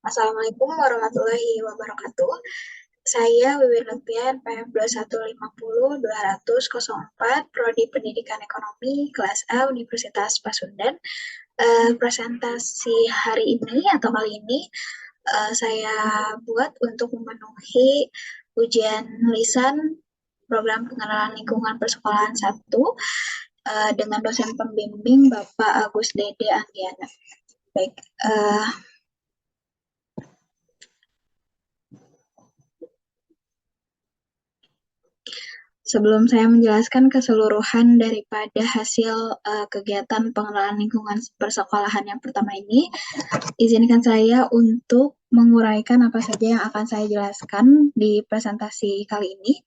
Assalamualaikum warahmatullahi wabarakatuh. Saya Wiwin Lutfian, PM 215020004, Prodi Pendidikan Ekonomi, kelas A, Universitas Pasundan. Presentasi hari ini atau kali ini saya buat untuk memenuhi ujian lisan program pengenalan lingkungan persekolahan 1 dengan dosen pembimbing Bapak Agus Dede Anggiana. Baik, sebelum saya menjelaskan keseluruhan daripada hasil kegiatan pengenalan lingkungan persekolahan yang pertama ini, izinkan saya untuk menguraikan apa saja yang akan saya jelaskan di presentasi kali ini.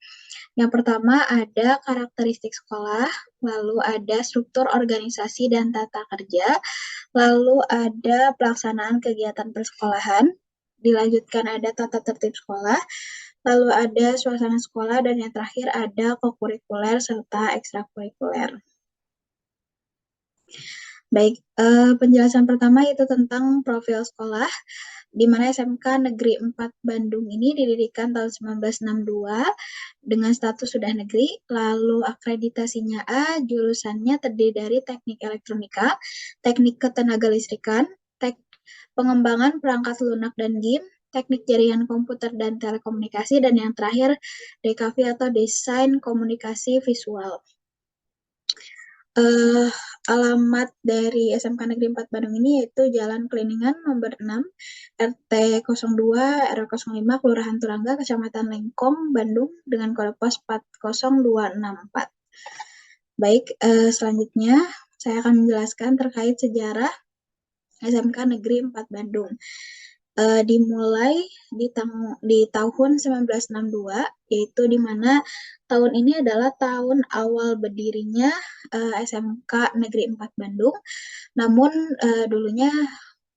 Yang pertama ada karakteristik sekolah, lalu ada struktur organisasi dan tata kerja, lalu ada pelaksanaan kegiatan persekolahan, dilanjutkan ada tata tertib sekolah, lalu ada suasana sekolah, dan yang terakhir ada kokurikuler serta ekstrakurikuler. Baik, penjelasan pertama itu tentang profil sekolah, di mana SMK Negeri 4 Bandung ini didirikan tahun 1962 dengan status sudah negeri, lalu akreditasinya A, jurusannya terdiri dari teknik elektronika, teknik ketenaga listrikan, pengembangan perangkat lunak dan GIM, teknik jaringan komputer dan telekomunikasi, dan yang terakhir DKV atau desain komunikasi visual. Alamat dari SMK Negeri 4 Bandung ini yaitu Jalan Keliningan nomor 6, RT 02, RW 05, Kelurahan Turangga, Kecamatan Lengkong, Bandung, dengan kode pos 40264. Baik, selanjutnya saya akan menjelaskan terkait sejarah SMK Negeri 4 Bandung. Dimulai di tahun 1962, yaitu di mana tahun ini adalah tahun awal berdirinya SMK Negeri 4 Bandung, namun dulunya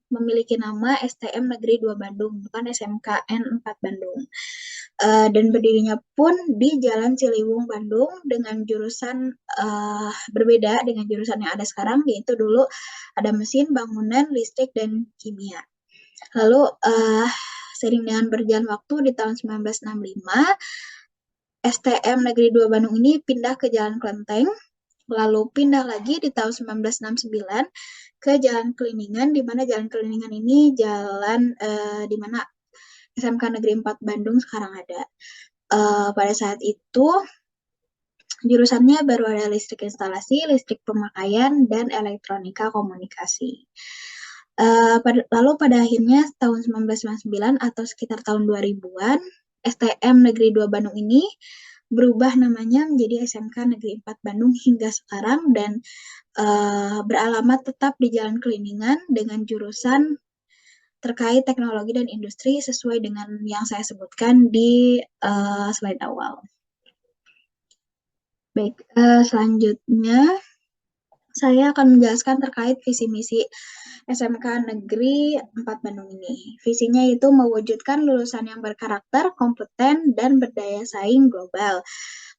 memiliki nama STM Negeri 2 Bandung, bukan SMKN 4 Bandung. Dan berdirinya pun di Jalan Ciliwung, Bandung, dengan jurusan berbeda dengan jurusan yang ada sekarang, yaitu dulu ada mesin, bangunan, listrik, dan kimia. Lalu seiring dengan berjalan waktu di tahun 1965, STM Negeri 2 Bandung ini pindah ke Jalan Klenteng, lalu pindah lagi di tahun 1969 ke Jalan Keliningan, di mana Jalan Keliningan ini jalan di mana SMK Negeri 4 Bandung sekarang ada. Pada saat itu jurusannya baru ada listrik instalasi, listrik pemakaian, dan elektronika komunikasi. Lalu pada akhirnya tahun 1999 atau sekitar tahun 2000-an, STM Negeri 2 Bandung ini berubah namanya menjadi SMK Negeri 4 Bandung hingga sekarang, dan beralamat tetap di Jalan Keliningan dengan jurusan terkait teknologi dan industri sesuai dengan yang saya sebutkan di slide awal. Baik, selanjutnya saya akan menjelaskan terkait visi misi SMK Negeri 4 Bandung ini. Visinya itu mewujudkan lulusan yang berkarakter, kompeten, dan berdaya saing global.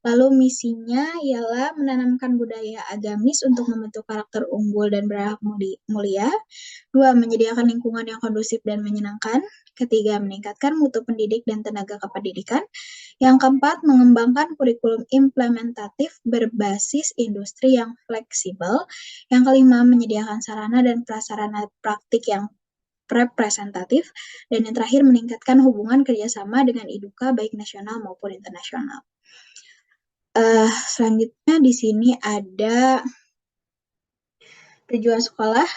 Lalu misinya ialah menanamkan budaya agamis untuk membentuk karakter unggul dan berakhlak mulia. 2. Menyediakan lingkungan yang kondusif dan menyenangkan. Ketiga, meningkatkan mutu pendidik dan tenaga kependidikan. Yang keempat, mengembangkan kurikulum implementatif berbasis industri yang fleksibel. Yang kelima, menyediakan sarana dan prasarana praktik yang representatif. Dan yang terakhir, meningkatkan hubungan kerjasama dengan IDUKA baik nasional maupun internasional. Selanjutnya di sini ada tujuan sekolah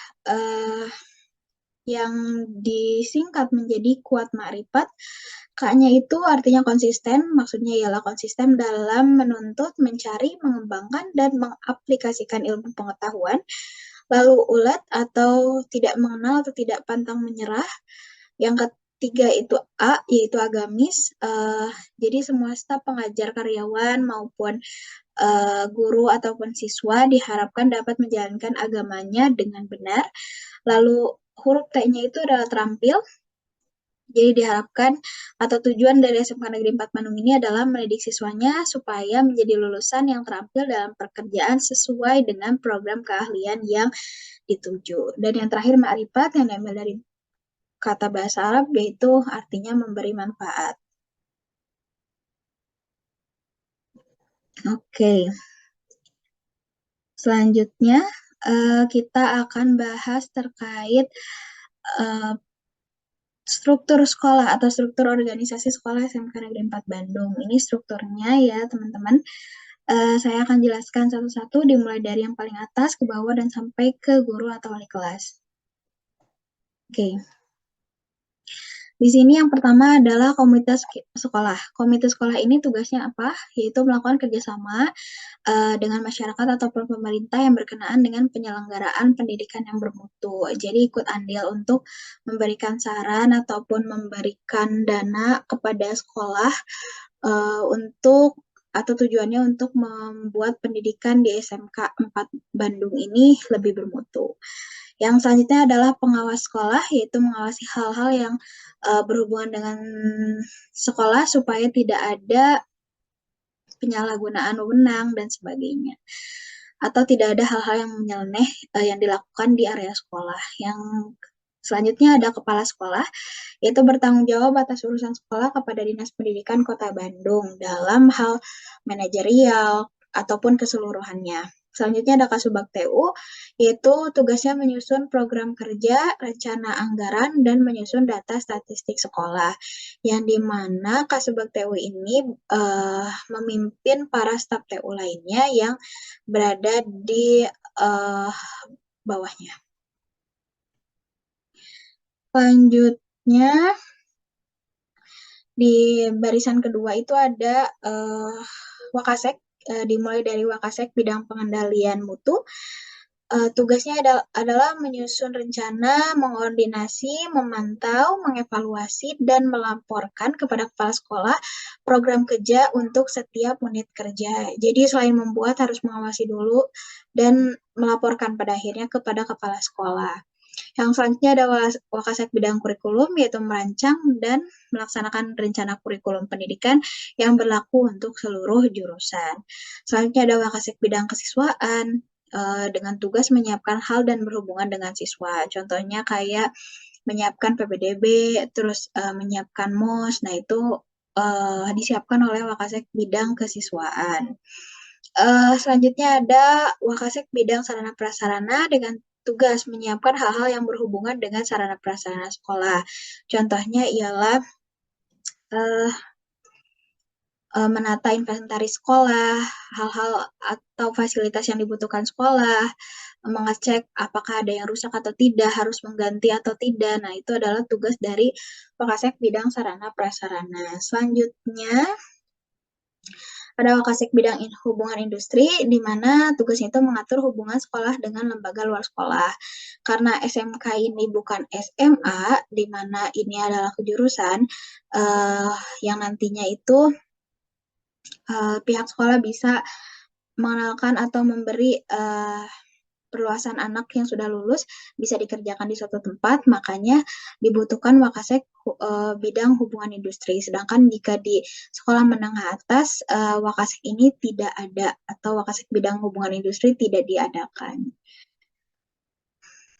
yang disingkat menjadi Kuat Makrifat. K-nya itu artinya konsisten, maksudnya ialah konsisten dalam menuntut, mencari, mengembangkan, dan mengaplikasikan ilmu pengetahuan. Lalu ulet atau tidak mengenal atau tidak pantang menyerah. Yang ketiga itu A, yaitu agamis. Jadi semua staf, pengajar, karyawan, maupun guru ataupun siswa diharapkan dapat menjalankan agamanya dengan benar. Lalu huruf T-nya itu adalah terampil. Jadi diharapkan atau tujuan dari SMK Negeri 4 Bandung ini adalah mendidik siswanya supaya menjadi lulusan yang terampil dalam pekerjaan sesuai dengan program keahlian yang dituju. Dan yang terakhir makrifat yang diambil dari kata bahasa Arab, yaitu artinya memberi manfaat. Oke, selanjutnya kita akan bahas terkait eh, struktur sekolah atau struktur organisasi sekolah SMK Negeri 4 Bandung. Ini strukturnya ya teman-teman. Saya akan jelaskan satu-satu dimulai dari yang paling atas ke bawah dan sampai ke guru atau wali kelas. Oke. Di sini yang pertama adalah komite sekolah. Komite sekolah ini tugasnya apa? Yaitu melakukan kerjasama dengan masyarakat ataupun pemerintah yang berkenaan dengan penyelenggaraan pendidikan yang bermutu. Jadi ikut andil untuk memberikan saran ataupun memberikan dana kepada sekolah untuk atau tujuannya untuk membuat pendidikan di SMK 4 Bandung ini lebih bermutu. Yang selanjutnya adalah pengawas sekolah, yaitu mengawasi hal-hal yang berhubungan dengan sekolah supaya tidak ada penyalahgunaan wewenang dan sebagainya. Atau tidak ada hal-hal yang menyeleneh yang dilakukan di area sekolah. Yang selanjutnya ada kepala sekolah, yaitu bertanggung jawab atas urusan sekolah kepada Dinas Pendidikan Kota Bandung dalam hal manajerial ataupun keseluruhannya. Selanjutnya ada Kasubag TU, yaitu tugasnya menyusun program kerja, rencana anggaran, dan menyusun data statistik sekolah. Yang dimana Kasubag TU ini memimpin para staf TU lainnya yang berada di bawahnya. Selanjutnya, di barisan kedua itu ada Wakasek, dimulai dari Wakasek bidang pengendalian mutu. Tugasnya adalah menyusun rencana, mengoordinasi, memantau, mengevaluasi, dan melaporkan kepada kepala sekolah program kerja untuk setiap unit kerja. Jadi selain membuat harus mengawasi dulu dan melaporkan pada akhirnya kepada kepala sekolah. Yang selanjutnya ada Wakasek bidang kurikulum, yaitu merancang dan melaksanakan rencana kurikulum pendidikan yang berlaku untuk seluruh jurusan. Selanjutnya ada Wakasek bidang kesiswaan, dengan tugas menyiapkan hal dan berhubungan dengan siswa. Contohnya kayak menyiapkan PPDB, terus menyiapkan MOS. Nah, itu disiapkan oleh Wakasek bidang kesiswaan. Selanjutnya ada Wakasek bidang sarana prasarana dengan tugas menyiapkan hal-hal yang berhubungan dengan sarana prasarana sekolah. Contohnya ialah menata inventaris sekolah, hal-hal atau fasilitas yang dibutuhkan sekolah, mengecek apakah ada yang rusak atau tidak, harus mengganti atau tidak. Nah, itu adalah tugas dari Wakasek bidang sarana prasarana. Selanjutnya, ada Wakasek bidang hubungan industri, di mana tugasnya itu mengatur hubungan sekolah dengan lembaga luar sekolah. Karena SMK ini bukan SMA, di mana ini adalah kejurusan, yang nantinya itu pihak sekolah bisa mengenalkan atau memberi perluasan anak yang sudah lulus bisa dikerjakan di suatu tempat, makanya dibutuhkan Wakasek bidang hubungan industri. Sedangkan jika di sekolah menengah atas, Wakasek ini tidak ada atau Wakasek bidang hubungan industri tidak diadakan.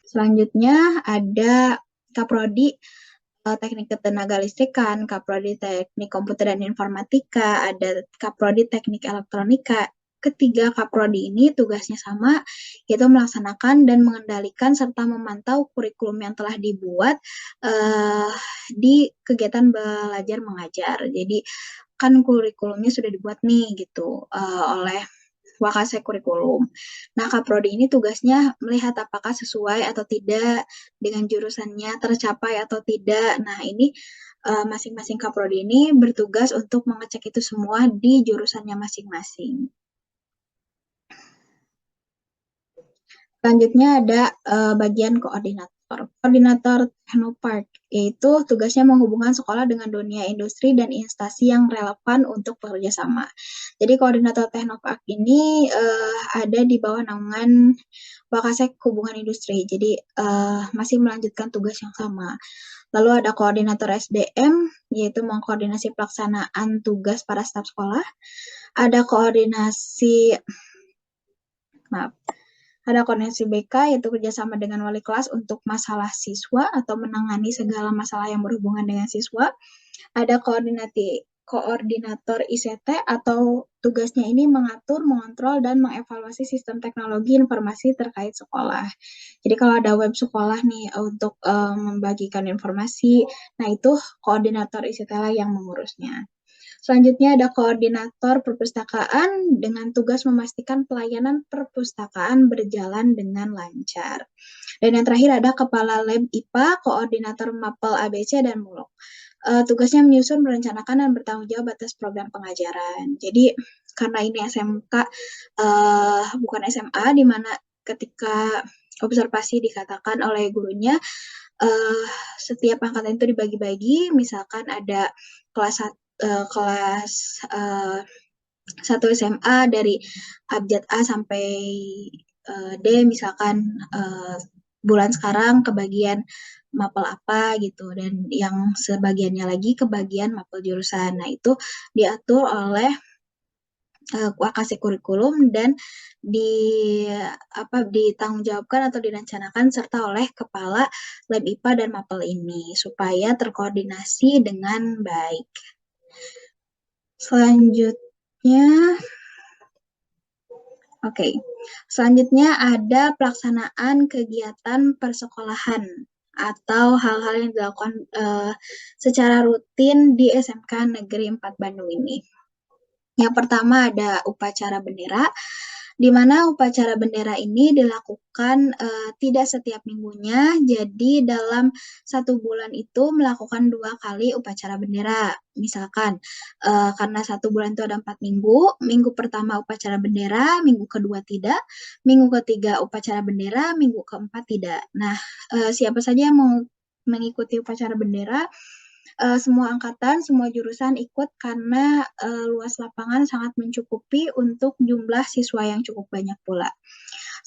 Selanjutnya ada Kaprodi Teknik Ketenaga Listrikan, Kaprodi Teknik Komputer dan Informatika, ada Kaprodi Teknik Elektronika. Ketiga Kaprodi ini tugasnya sama, yaitu melaksanakan dan mengendalikan serta memantau kurikulum yang telah dibuat di kegiatan belajar mengajar. Jadi kan kurikulumnya sudah dibuat nih gitu oleh Wakasek kurikulum. Nah, Kaprodi ini tugasnya melihat apakah sesuai atau tidak dengan jurusannya, tercapai atau tidak. Nah, ini masing-masing Kaprodi ini bertugas untuk mengecek itu semua di jurusannya masing-masing. Selanjutnya ada bagian koordinator. Koordinator Teknopark, yaitu tugasnya menghubungkan sekolah dengan dunia industri dan instansi yang relevan untuk bekerja sama. Jadi koordinator Teknopark ini ada di bawah naungan Wakasek Hubungan Industri. Jadi masih melanjutkan tugas yang sama. Lalu ada koordinator SDM, yaitu mengkoordinasi pelaksanaan tugas para staf sekolah. Ada koordinasi, maaf, Ada koordinasi BK, yaitu kerjasama dengan wali kelas untuk masalah siswa atau menangani segala masalah yang berhubungan dengan siswa. Ada koordinator ICT atau tugasnya ini mengatur, mengontrol, dan mengevaluasi sistem teknologi informasi terkait sekolah. Jadi kalau ada web sekolah nih untuk membagikan informasi, nah itu koordinator ICT lah yang mengurusnya. Selanjutnya ada koordinator perpustakaan dengan tugas memastikan pelayanan perpustakaan berjalan dengan lancar. Dan yang terakhir ada kepala lab IPA, koordinator mapel ABC dan mulok. Tugasnya menyusun, merencanakan, dan bertanggung jawab atas program pengajaran. Jadi karena ini SMK, bukan SMA, di mana ketika observasi dikatakan oleh gurunya, setiap angkatan itu dibagi-bagi, misalkan ada kelas kelas 1 SMA dari abjad A sampai D, misalkan bulan sekarang kebagian mapel apa gitu, dan yang sebagiannya lagi kebagian mapel jurusan. Nah, itu diatur oleh Wakasek Kurikulum dan ditanggungjawabkan atau direncanakan serta oleh kepala lab IPA dan mapel ini supaya terkoordinasi dengan baik. Selanjutnya, selanjutnya ada pelaksanaan kegiatan persekolahan atau hal-hal yang dilakukan secara rutin di SMK Negeri 4 Bandung ini. Yang pertama ada upacara bendera, di mana upacara bendera ini dilakukan tidak setiap minggunya, jadi dalam 1 bulan itu melakukan 2 kali upacara bendera. Misalkan karena 1 bulan itu ada 4 minggu, minggu pertama upacara bendera, minggu kedua tidak, minggu ketiga upacara bendera, minggu keempat tidak. Nah, siapa saja yang mau mengikuti upacara bendera, semua angkatan, semua jurusan ikut karena luas lapangan sangat mencukupi untuk jumlah siswa yang cukup banyak pula.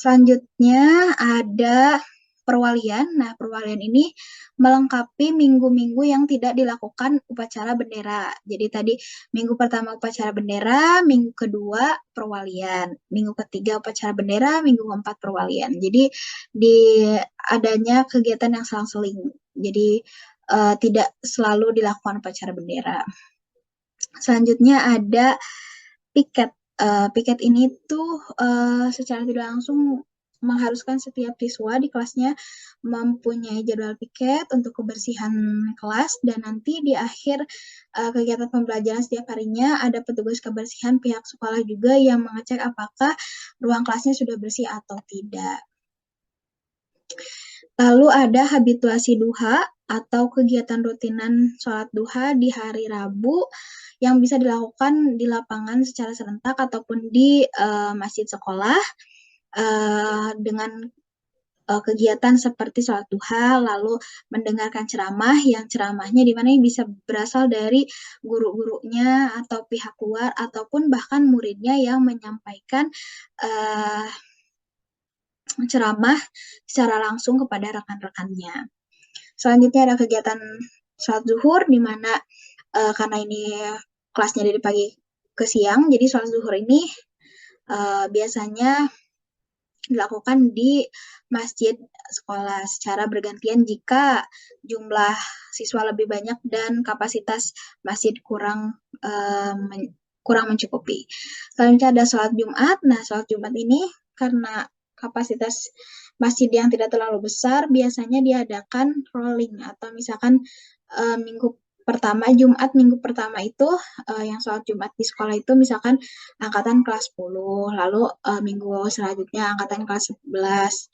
Selanjutnya ada perwalian. Nah, perwalian ini melengkapi minggu-minggu yang tidak dilakukan upacara bendera. Jadi tadi minggu pertama upacara bendera, minggu kedua perwalian, minggu ketiga upacara bendera, minggu keempat perwalian. Jadi di adanya kegiatan yang selang-seling. Jadi tidak selalu dilakukan upacara bendera. Selanjutnya ada piket. Piket ini tuh secara tidak langsung mengharuskan setiap siswa di kelasnya mempunyai jadwal piket untuk kebersihan kelas, dan nanti di akhir kegiatan pembelajaran setiap harinya ada petugas kebersihan pihak sekolah juga yang mengecek apakah ruang kelasnya sudah bersih atau tidak. Lalu ada habituasi duha atau kegiatan rutinan sholat duha di hari Rabu yang bisa dilakukan di lapangan secara serentak ataupun di masjid sekolah dengan kegiatan seperti sholat duha, lalu mendengarkan ceramah, yang ceramahnya di mana bisa berasal dari guru-gurunya atau pihak luar ataupun bahkan muridnya yang menyampaikan ceramah secara langsung kepada rekan-rekannya. Selanjutnya ada kegiatan sholat zuhur, di mana karena ini kelasnya dari pagi ke siang, jadi sholat zuhur ini biasanya dilakukan di masjid sekolah secara bergantian jika jumlah siswa lebih banyak dan kapasitas masjid kurang mencukupi. Selanjutnya ada sholat Jumat. Nah, sholat Jumat ini karena kapasitas masjid yang tidak terlalu besar, biasanya diadakan rolling atau misalkan minggu pertama itu yang sholat Jumat di sekolah itu misalkan angkatan kelas 10, lalu minggu selanjutnya angkatan kelas 11,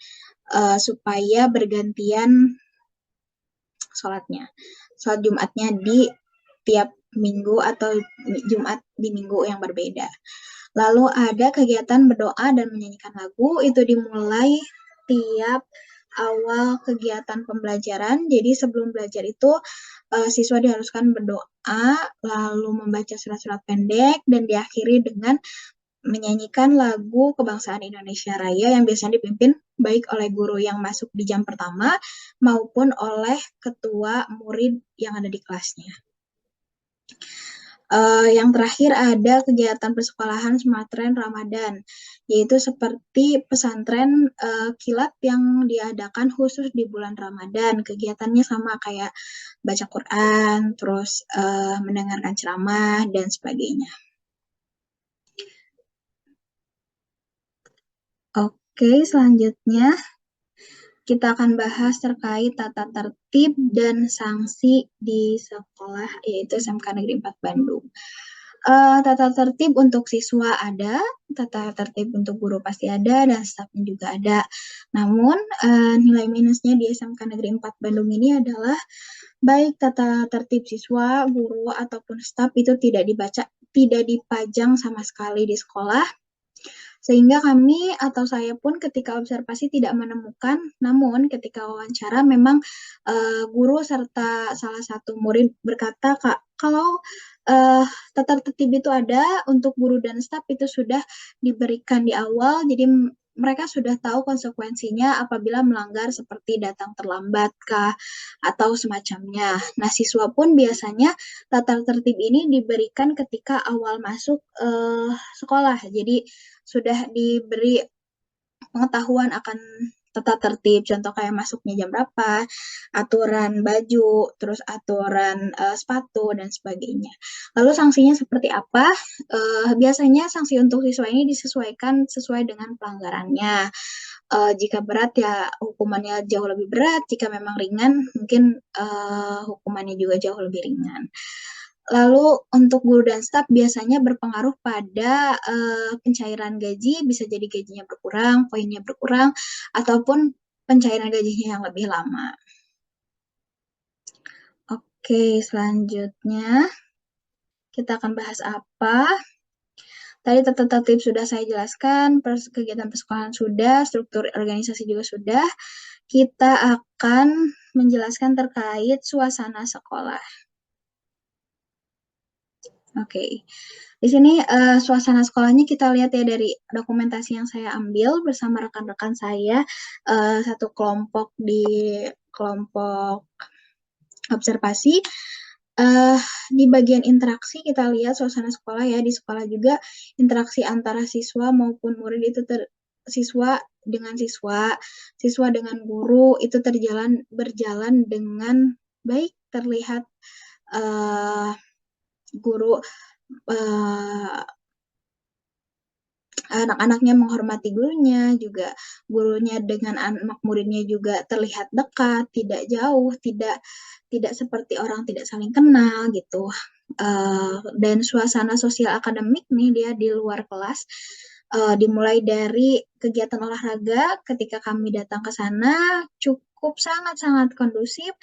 supaya bergantian sholatnya. Sholat Jumatnya di tiap minggu atau Jumat di minggu yang berbeda. Lalu ada kegiatan berdoa dan menyanyikan lagu, itu dimulai tiap awal kegiatan pembelajaran. Jadi sebelum belajar itu siswa diharuskan berdoa, lalu membaca surat-surat pendek, dan diakhiri dengan menyanyikan lagu Kebangsaan Indonesia Raya yang biasanya dipimpin baik oleh guru yang masuk di jam pertama maupun oleh ketua murid yang ada di kelasnya. Yang terakhir ada kegiatan persekolahan Smartren Ramadan, yaitu seperti pesantren kilat yang diadakan khusus di bulan Ramadan. Kegiatannya sama kayak baca Quran, terus mendengarkan ceramah, dan sebagainya. Oke, selanjutnya kita akan bahas terkait tata tertib dan sanksi di sekolah, yaitu SMK Negeri 4 Bandung. Tata tertib untuk siswa ada, tata tertib untuk guru pasti ada, dan stafnya juga ada. Namun, nilai minusnya di SMK Negeri 4 Bandung ini adalah baik tata tertib siswa, guru, ataupun staf itu tidak dipajang sama sekali di sekolah, sehingga kami atau saya pun ketika observasi tidak menemukan, namun ketika wawancara memang guru serta salah satu murid berkata, Kak, kalau tata tertib itu ada untuk guru dan staf itu sudah diberikan di awal, jadi mereka sudah tahu konsekuensinya apabila melanggar seperti datang terlambat kah atau semacamnya. Nah, siswa pun biasanya tata tertib ini diberikan ketika awal masuk sekolah. Jadi sudah diberi pengetahuan akan tata tertib, contoh kayak masuknya jam berapa, aturan baju, terus aturan sepatu, dan sebagainya. Lalu sanksinya seperti apa? Biasanya sanksi untuk siswa ini disesuaikan sesuai dengan pelanggarannya. Jika berat ya hukumannya jauh lebih berat, jika memang ringan mungkin hukumannya juga jauh lebih ringan. Lalu untuk guru dan staf biasanya berpengaruh pada pencairan gaji, bisa jadi gajinya berkurang, poinnya berkurang, ataupun pencairan gajinya yang lebih lama. Oke, selanjutnya kita akan bahas apa? Tadi tata tertib sudah saya jelaskan, kegiatan persekolahan sudah, struktur organisasi juga sudah. Kita akan menjelaskan terkait suasana sekolah. Oke. Di sini suasana sekolahnya kita lihat ya dari dokumentasi yang saya ambil bersama rekan-rekan saya, satu kelompok di kelompok observasi. Di bagian interaksi kita lihat suasana sekolah ya, di sekolah juga interaksi antara siswa maupun murid itu siswa dengan siswa, siswa dengan guru itu berjalan dengan baik, terlihat guru anak-anaknya menghormati gurunya, juga gurunya dengan anak muridnya juga terlihat dekat, tidak jauh, tidak seperti orang tidak saling kenal gitu. Dan suasana sosial akademik nih dia di luar kelas, dimulai dari kegiatan olahraga. Ketika kami datang ke sana cukup sangat-sangat kondusif,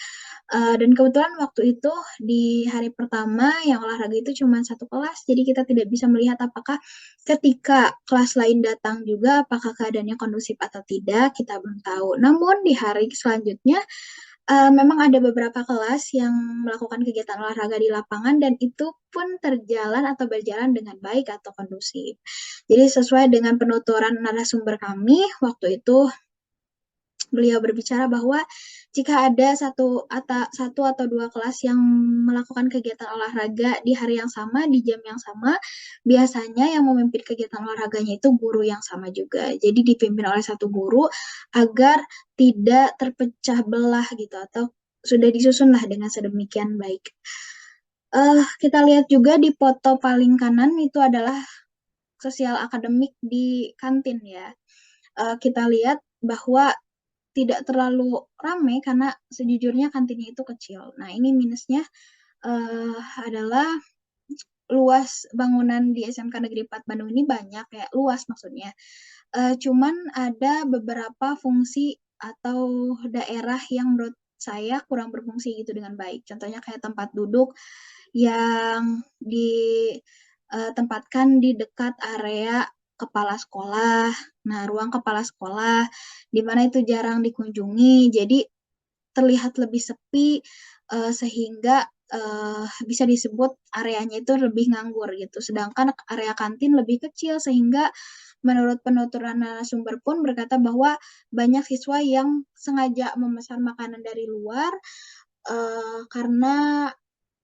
dan kebetulan waktu itu di hari pertama yang olahraga itu cuma satu kelas, jadi kita tidak bisa melihat apakah ketika kelas lain datang juga apakah keadaannya kondusif atau tidak, kita belum tahu. Namun di hari selanjutnya memang ada beberapa kelas yang melakukan kegiatan olahraga di lapangan dan itu pun berjalan dengan baik atau kondusif. Jadi sesuai dengan penuturan narasumber kami waktu itu, beliau berbicara bahwa jika ada satu atau dua kelas yang melakukan kegiatan olahraga di hari yang sama, di jam yang sama, biasanya yang memimpin kegiatan olahraganya itu guru yang sama juga. Jadi dipimpin oleh satu guru agar tidak terpecah belah gitu, atau sudah disusunlah dengan sedemikian baik. Kita lihat juga di foto paling kanan itu adalah sosial akademik di kantin ya. Kita lihat bahwa tidak terlalu ramai karena sejujurnya kantinnya itu kecil. Nah, ini minusnya adalah luas bangunan di SMK Negeri 4 Bandung ini banyak, ya luas maksudnya. Cuman ada beberapa fungsi atau daerah yang menurut saya kurang berfungsi gitu dengan baik. Contohnya kayak tempat duduk yang ditempatkan di dekat area kepala sekolah. Nah, ruang kepala sekolah di mana itu jarang dikunjungi, jadi terlihat lebih sepi sehingga bisa disebut areanya itu lebih nganggur gitu. Sedangkan area kantin lebih kecil sehingga menurut penuturan narasumber pun berkata bahwa banyak siswa yang sengaja memesan makanan dari luar karena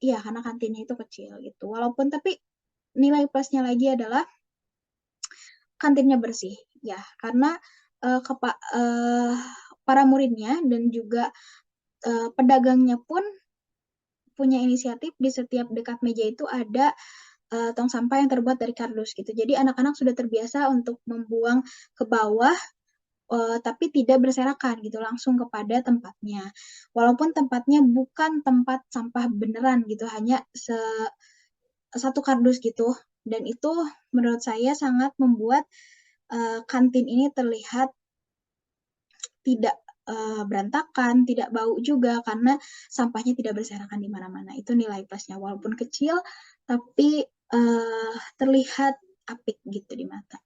iya karena kantinnya itu kecil gitu. Walaupun tapi nilai plusnya lagi adalah kantinnya bersih, ya karena para muridnya dan juga pedagangnya pun punya inisiatif di setiap dekat meja itu ada tong sampah yang terbuat dari kardus gitu. Jadi anak-anak sudah terbiasa untuk membuang ke bawah tapi tidak berserakan gitu langsung kepada tempatnya. Walaupun tempatnya bukan tempat sampah beneran gitu, hanya satu kardus gitu. Dan itu menurut saya sangat membuat kantin ini terlihat tidak berantakan, tidak bau juga karena sampahnya tidak berserakan di mana-mana. Itu nilai plusnya. Walaupun kecil, tapi terlihat apik gitu di mata.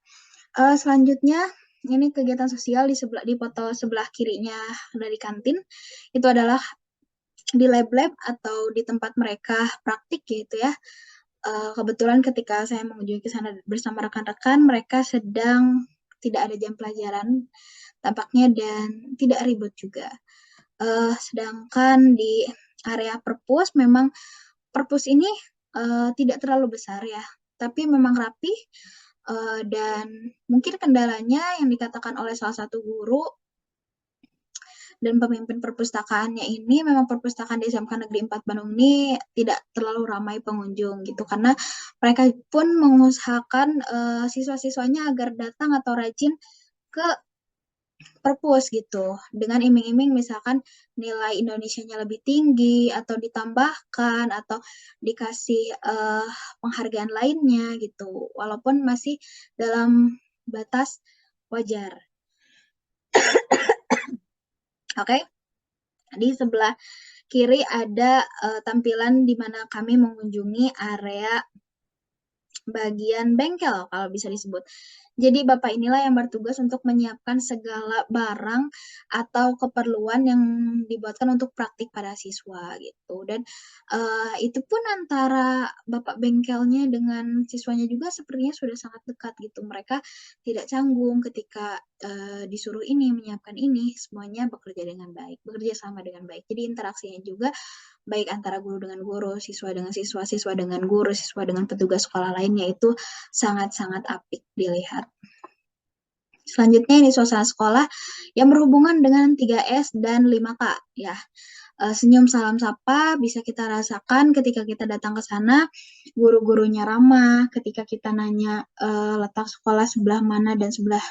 Selanjutnya, ini kegiatan sosial di foto sebelah kirinya dari kantin. Itu adalah di lab-lab atau di tempat mereka praktik gitu ya. Kebetulan ketika saya mengunjungi ke sana bersama rekan-rekan, mereka sedang tidak ada jam pelajaran tampaknya dan tidak ribut juga. Sedangkan di area perpus memang perpus ini tidak terlalu besar ya, tapi memang rapi dan mungkin kendalanya yang dikatakan oleh salah satu guru dan pemimpin perpustakaannya ini memang perpustakaan di SMK Negeri 4 Bandung ini tidak terlalu ramai pengunjung gitu karena mereka pun mengusahakan siswa-siswanya agar datang atau rajin ke perpus gitu dengan iming-iming misalkan nilai Indonesianya lebih tinggi atau ditambahkan atau dikasih penghargaan lainnya gitu walaupun masih dalam batas wajar. Oke, di sebelah kiri ada tampilan di mana kami mengunjungi area bagian bengkel kalau bisa disebut. Jadi Bapak inilah yang bertugas untuk menyiapkan segala barang atau keperluan yang dibuatkan untuk praktik pada siswa gitu. Dan itu pun antara Bapak bengkelnya dengan siswanya juga sepertinya sudah sangat dekat gitu. Mereka tidak canggung ketika disuruh ini menyiapkan ini, semuanya bekerja dengan baik, bekerja sama dengan baik. Jadi interaksinya juga baik antara guru dengan guru, siswa dengan siswa, siswa dengan guru, siswa dengan petugas sekolah lainnya itu sangat-sangat apik dilihat. Selanjutnya ini suasana sekolah yang berhubungan dengan 3S dan 5K ya. Senyum salam sapa bisa kita rasakan ketika kita datang ke sana, guru-gurunya ramah, ketika kita nanya letak sekolah sebelah mana dan sebelah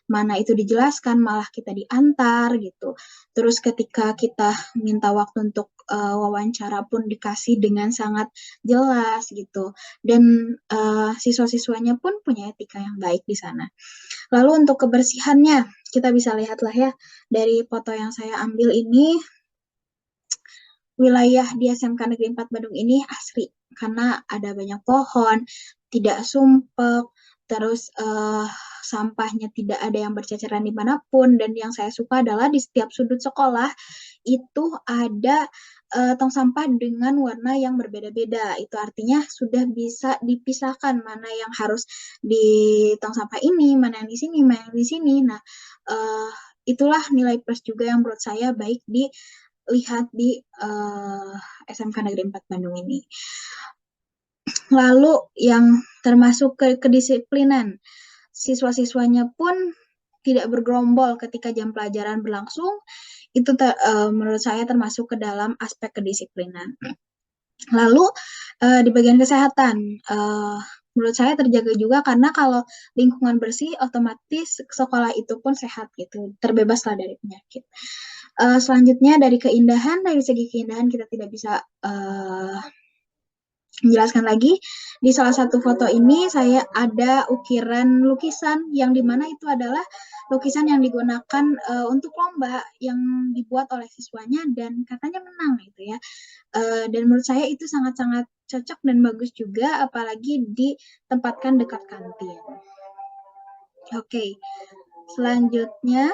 mana itu dijelaskan, malah kita diantar gitu. Terus ketika kita minta waktu untuk wawancara pun dikasih dengan sangat jelas gitu. Dan siswa-siswanya pun punya etika yang baik di sana. Lalu untuk kebersihannya, kita bisa lihatlah ya dari foto yang saya ambil ini, wilayah di SMK Negeri 4 Bandung ini asri karena ada banyak pohon, tidak sumpek, terus sampahnya tidak ada yang berceceran dimanapun, dan yang saya suka adalah di setiap sudut sekolah itu ada tong sampah dengan warna yang berbeda-beda. Itu artinya sudah bisa dipisahkan mana yang harus di tong sampah ini, mana yang di sini, mana yang di sini. Nah, itulah nilai plus juga yang menurut saya baik dilihat di SMK Negeri 4 Bandung ini. Lalu yang termasuk kedisiplinan, siswa-siswanya pun tidak bergerombol ketika jam pelajaran berlangsung, itu menurut saya termasuk ke dalam aspek kedisiplinan. Lalu di bagian kesehatan, menurut saya terjaga juga karena kalau lingkungan bersih, otomatis sekolah itu pun sehat gitu, terbebaslah dari penyakit. Selanjutnya dari segi keindahan kita tidak bisa menjelaskan lagi. Di salah satu foto ini saya ada ukiran lukisan yang dimana itu adalah lukisan yang digunakan untuk lomba yang dibuat oleh siswanya dan katanya menang gitu ya. Dan menurut saya itu sangat-sangat cocok dan bagus juga apalagi ditempatkan dekat kantin. Oke, selanjutnya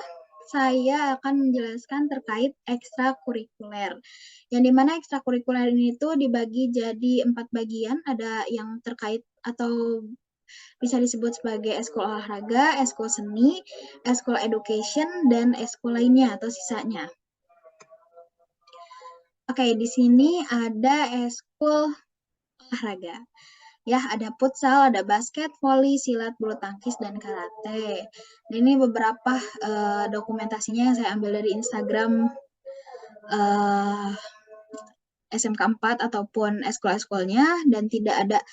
saya akan menjelaskan terkait ekstrakurikuler. Yang dimana ekstrakurikuler ini tuh dibagi jadi 4 bagian, ada yang terkait atau bisa disebut sebagai eskul olahraga, eskul seni, eskul education, dan eskul lainnya atau sisanya. Oke, di sini ada eskul olahraga. Ya, ada futsal, ada basket, voli, silat, bulu tangkis, dan karate. Dan ini beberapa dokumentasinya yang saya ambil dari Instagram SMK 4 ataupun eskul-eskulnya, dan tidak ada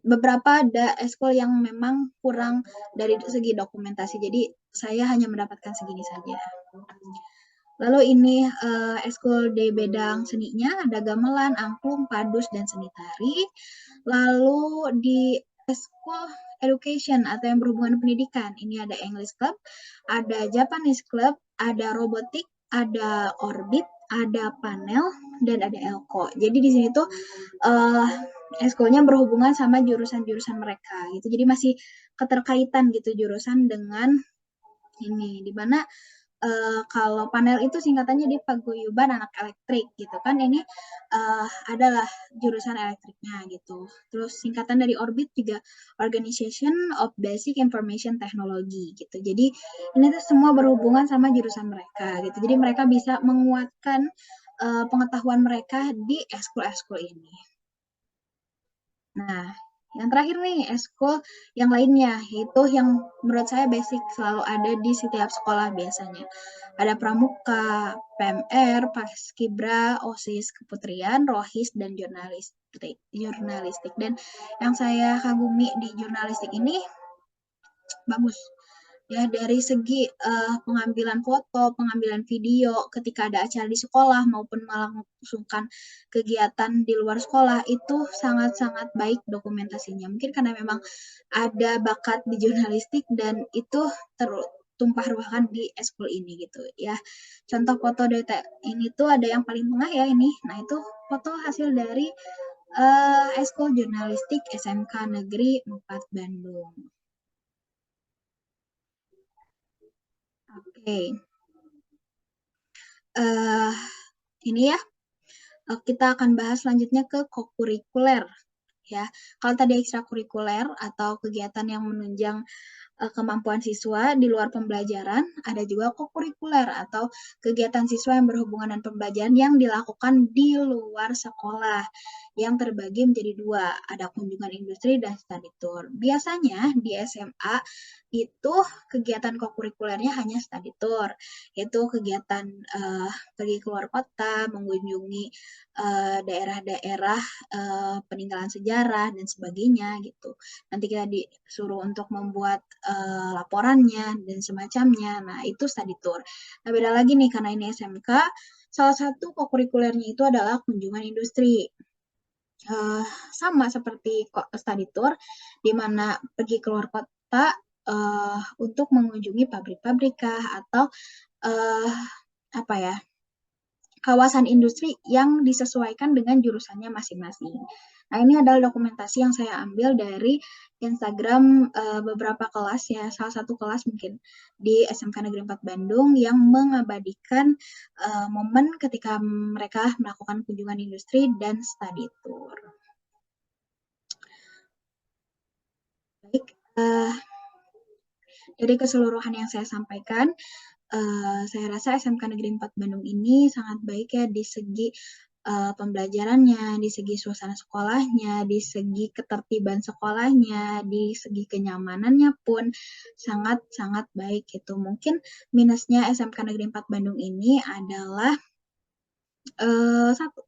beberapa ada eskul yang memang kurang dari segi dokumentasi. Jadi saya hanya mendapatkan segini saja. Lalu ini eskul di bidang seninya ada gamelan, angklung, padus, dan seni tari. Lalu di eskul education atau yang berhubungan pendidikan, ini ada English Club, ada Japanese Club, ada robotik, ada orbit, ada panel, dan ada elko. Jadi di sini tuh eskulnya berhubungan sama jurusan-jurusan mereka gitu. Jadi masih keterkaitan gitu jurusan dengan ini, di mana kalau panel itu singkatannya di paguyuban anak elektrik gitu kan, ini adalah jurusan elektriknya gitu. Terus singkatan dari orbit juga Organization of Basic Information Technology gitu. Jadi ini tuh semua berhubungan sama jurusan mereka gitu. Jadi mereka bisa menguatkan pengetahuan mereka di eskul-eskul ini. Nah, yang terakhir nih, eskul yang lainnya, yaitu yang menurut saya basic selalu ada di setiap sekolah biasanya. Ada pramuka, PMR, paskibra, OSIS keputrian, rohis, dan jurnalistik. Jurnalistik. Dan yang saya kagumi di jurnalistik ini bagus. Ya, dari segi pengambilan foto, pengambilan video ketika ada acara di sekolah maupun melangsungkan kegiatan di luar sekolah itu sangat-sangat baik dokumentasinya. Mungkin karena memang ada bakat di jurnalistik dan itu tertumpah ruahkan di eskul ini gitu ya. Contoh foto data ini tuh ada yang paling tengah ya ini. Nah, itu foto hasil dari eskul jurnalistik SMK Negeri 4 Bandung. Oke. uh, ini ya, kita akan bahas selanjutnya ke kokurikuler ya. Kalau tadi ekstrakurikuler atau kegiatan yang menunjang kemampuan siswa di luar pembelajaran, ada juga kokurikuler atau kegiatan siswa yang berhubungan dengan pembelajaran yang dilakukan di luar sekolah, yang terbagi menjadi dua, ada kunjungan industri dan study tour. Biasanya di SMA itu kegiatan kokurikulernya hanya study tour, yaitu kegiatan pergi keluar kota, mengunjungi daerah-daerah peninggalan sejarah dan sebagainya gitu. Nanti kita disuruh untuk membuat laporannya dan semacamnya. Nah, itu study tour. Nah, beda lagi nih karena ini SMK, salah satu kokurikulernya itu adalah kunjungan industri. Sama seperti study tour, di mana pergi keluar kota untuk mengunjungi pabrik-pabrik atau uh, apa ya, kawasan industri yang disesuaikan dengan jurusannya masing-masing. Nah, ini adalah dokumentasi yang saya ambil dari Instagram beberapa kelas ya, salah satu kelas mungkin di SMK Negeri 4 Bandung yang mengabadikan momen ketika mereka melakukan kunjungan industri dan study tour. Baik, dari keseluruhan yang saya sampaikan, saya rasa SMK Negeri 4 Bandung ini sangat baik ya di segi pembelajarannya, di segi suasana sekolahnya, di segi ketertiban sekolahnya, di segi kenyamanannya pun sangat-sangat baik gitu. Mungkin minusnya SMK Negeri 4 Bandung ini adalah satu,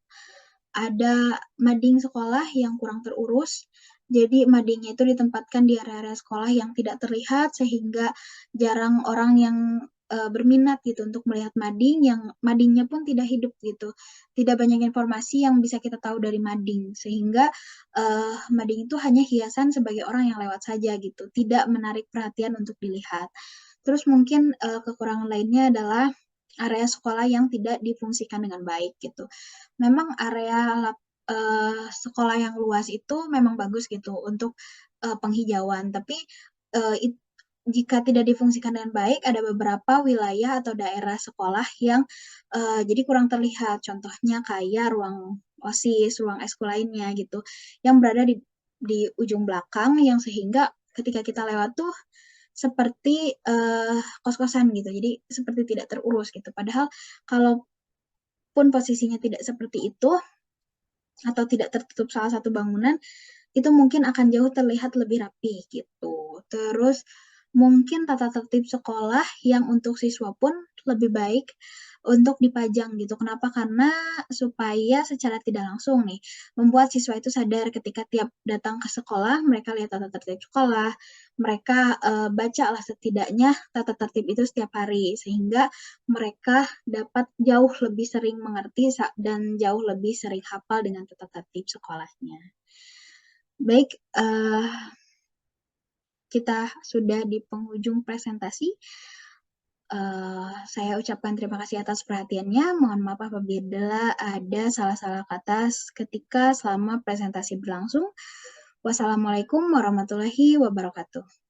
ada mading sekolah yang kurang terurus. Jadi madingnya itu ditempatkan di area-area sekolah yang tidak terlihat sehingga jarang orang yang berminat gitu untuk melihat mading, yang madingnya pun tidak hidup gitu. Tidak banyak informasi yang bisa kita tahu dari mading sehingga mading itu hanya hiasan sebagai orang yang lewat saja gitu, tidak menarik perhatian untuk dilihat. Terus mungkin kekurangan lainnya adalah area sekolah yang tidak difungsikan dengan baik gitu. Memang area sekolah yang luas itu memang bagus gitu untuk penghijauan, tapi uh, it, jika tidak difungsikan dengan baik, ada beberapa wilayah atau daerah sekolah yang jadi kurang terlihat. Contohnya kayak ruang OSIS, ruang eskul lainnya gitu, yang berada di ujung belakang, yang sehingga ketika kita lewat tuh seperti kos-kosan gitu. Jadi seperti tidak terurus gitu. Padahal kalau pun posisinya tidak seperti itu, atau tidak tertutup salah satu bangunan, itu mungkin akan jauh terlihat lebih rapi gitu. Terus mungkin tata tertib sekolah yang untuk siswa pun lebih baik untuk dipajang gitu. Kenapa? Karena supaya secara tidak langsung nih membuat siswa itu sadar ketika tiap datang ke sekolah, mereka lihat tata tertib sekolah, mereka bacalah setidaknya tata tertib itu setiap hari sehingga mereka dapat jauh lebih sering mengerti dan jauh lebih sering hafal dengan tata tertib sekolahnya. Baik, kita sudah di penghujung presentasi. Saya ucapkan terima kasih atas perhatiannya. Mohon maaf apabila ada salah-salah kata ketika selama presentasi berlangsung. Wassalamualaikum warahmatullahi wabarakatuh.